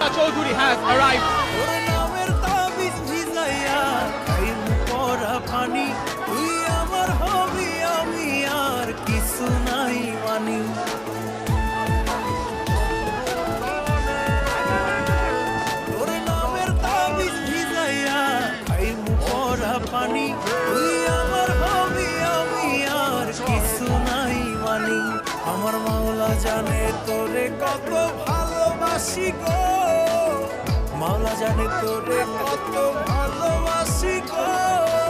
Chaudhary has arrived. তোর নামের তাবিজ ভিজাইয়া খাইব পরা পানি তুই আমার হবি আমি আর কিছু নাই মানি তোর নামের তাবিজ ভিজাইয়া খাইব পরা পানি তুই আমার হবি আমি আর কিছু নাই মানি আমার মাওলা জানে তোরে কত ভালোবাসি গো মাওলা জানে তোরে কত ভালোবাসি গো